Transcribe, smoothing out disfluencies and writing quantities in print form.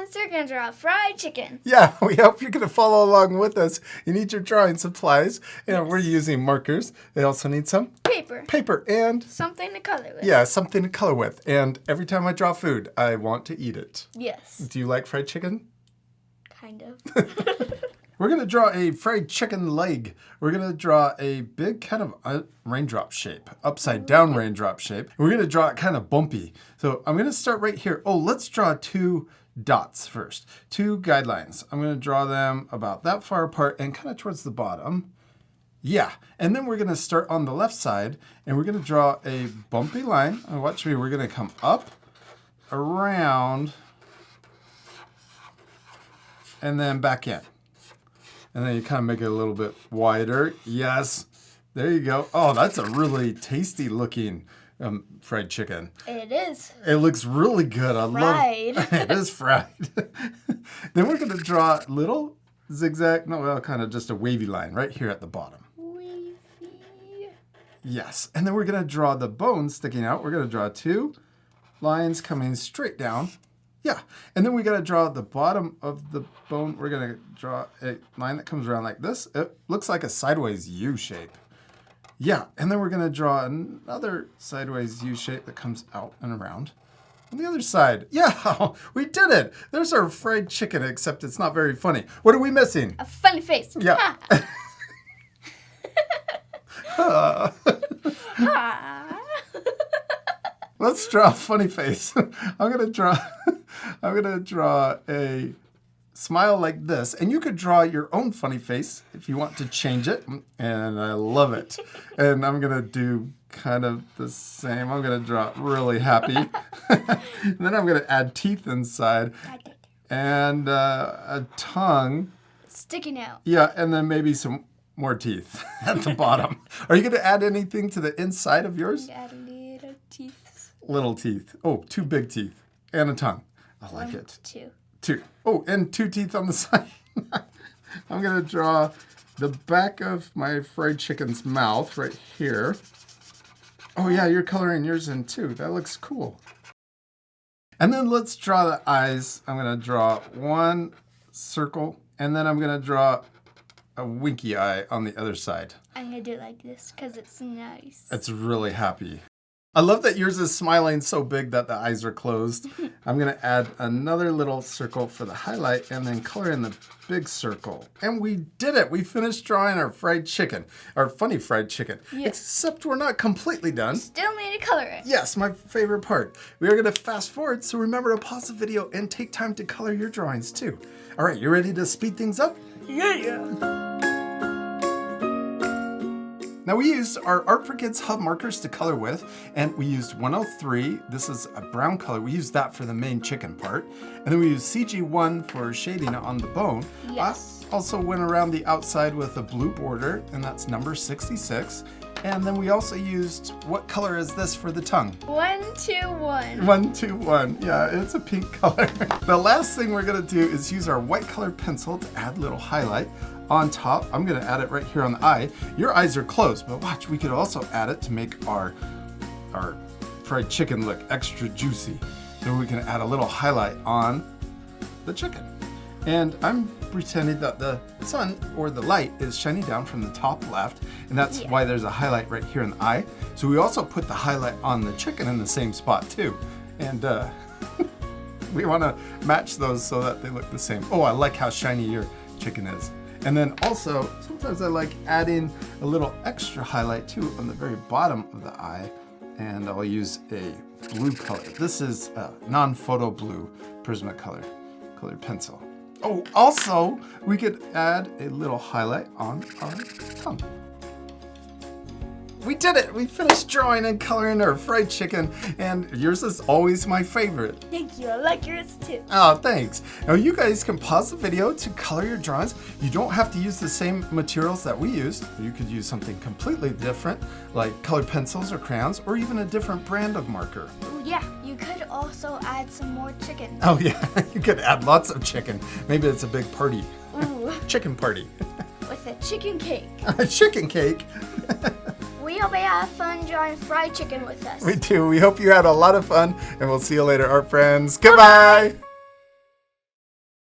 friends, we're going to draw fried chicken. Yeah, we hope you're going to follow along with us. You need your drawing supplies. And we're using markers. They also need some paper and something to color with. Yeah, something to color with. And every time I draw food, I want to eat it. Yes. Do you like fried chicken? Kind of. We're going to draw a fried chicken leg. We're going to draw a big kind of raindrop shape, upside down raindrop shape. We're going to draw it kind of bumpy. So I'm going to start right here. Oh, let's draw 2 dots first. 2 guidelines. I'm going to draw them about that far apart and kind of towards the bottom. Yeah, and then we're going to start on the left side and we're going to draw a bumpy line. Watch me, we're going to come up, around, and then back in. And then you kind of make it a little bit wider. Yes, there you go. Oh, that's a really tasty looking fried chicken. It is. It looks really good. I love it. It is fried. Then we're going to draw a little zigzag, no, well, kind of just a wavy line right here at the bottom. Wavy. Yes, and then we're going to draw the bone sticking out. We're going to draw 2 lines coming straight down. Yeah, and then we got to draw the bottom of the bone. We're going to draw a line that comes around like this. It looks like a sideways U shape. Yeah, and then we're going to draw another sideways U shape that comes out and around on the other side. Yeah, we did it. There's our fried chicken, except it's not very funny. What are we missing? A funny face. Yeah. Let's draw a funny face. I'm gonna draw a smile like this, and you could draw your own funny face if you want to change it. And I love it. And I'm gonna do kind of the same. I'm gonna draw really happy. And then I'm gonna add teeth inside and a tongue sticking out. Yeah, and then maybe some more teeth at the bottom. Are you gonna add anything to the inside of yours? Add little teeth. Little teeth. Oh, 2 big teeth. And a tongue. I like it. 2. Oh, and 2 teeth on the side. I'm going to draw the back of my fried chicken's mouth right here. Oh, yeah, you're coloring yours in too. That looks cool. And then let's draw the eyes. I'm going to draw 1 circle, and then I'm going to draw a winky eye on the other side. I'm going to do it like this because it's nice. It's really happy. I love that yours is smiling so big that the eyes are closed. I'm going to add another little circle for the highlight and then color in the big circle. And we did it. We finished drawing our fried chicken, our funny fried chicken. Yes. Except we're not completely done. Still need to color it. Yes, my favorite part. We are going to fast forward, so remember to pause the video and take time to color your drawings too. All right, you ready to speed things up? Yeah. Now we used our Art for Kids Hub markers to color with, and we used 103. This is a brown color. We used that for the main chicken part. And then we used CG1 for shading on the bone. Yes. I also went around the outside with a blue border, and that's number 66. And then we also used, what color is this for the tongue? 121. 121. Yeah, it's a pink color. The last thing we're gonna do is use our white colored pencil to add a little highlight on top. I'm gonna add it right here on the eye. Your eyes are closed, but watch, we could also add it to make our fried chicken look extra juicy. So we can add a little highlight on the chicken. And I'm pretending that the sun or the light is shining down from the top left, and that's why there's a highlight right here in the eye. So we also put the highlight on the chicken in the same spot too. And we wanna match those so that they look the same. Oh, I like how shiny your chicken is. And then also, sometimes I like adding a little extra highlight too on the very bottom of the eye. And I'll use a blue color. This is a non-photo blue Prismacolor colored pencil. Oh, also, we could add a little highlight on our tongue. We did it! We finished drawing and coloring our fried chicken, and yours is always my favorite. Thank you. I like yours too. Oh, thanks. Now you guys can pause the video to color your drawings. You don't have to use the same materials that we used. You could use something completely different, like colored pencils or crayons, or even a different brand of marker. Ooh, yeah, you could also add some more chicken. Oh yeah, you could add lots of chicken. Maybe it's a big party. Ooh. Chicken party. With a chicken cake. A chicken cake. We hope you have fun drawing fried chicken with us. We do. We hope you had a lot of fun, and we'll see you later, art friends. Goodbye.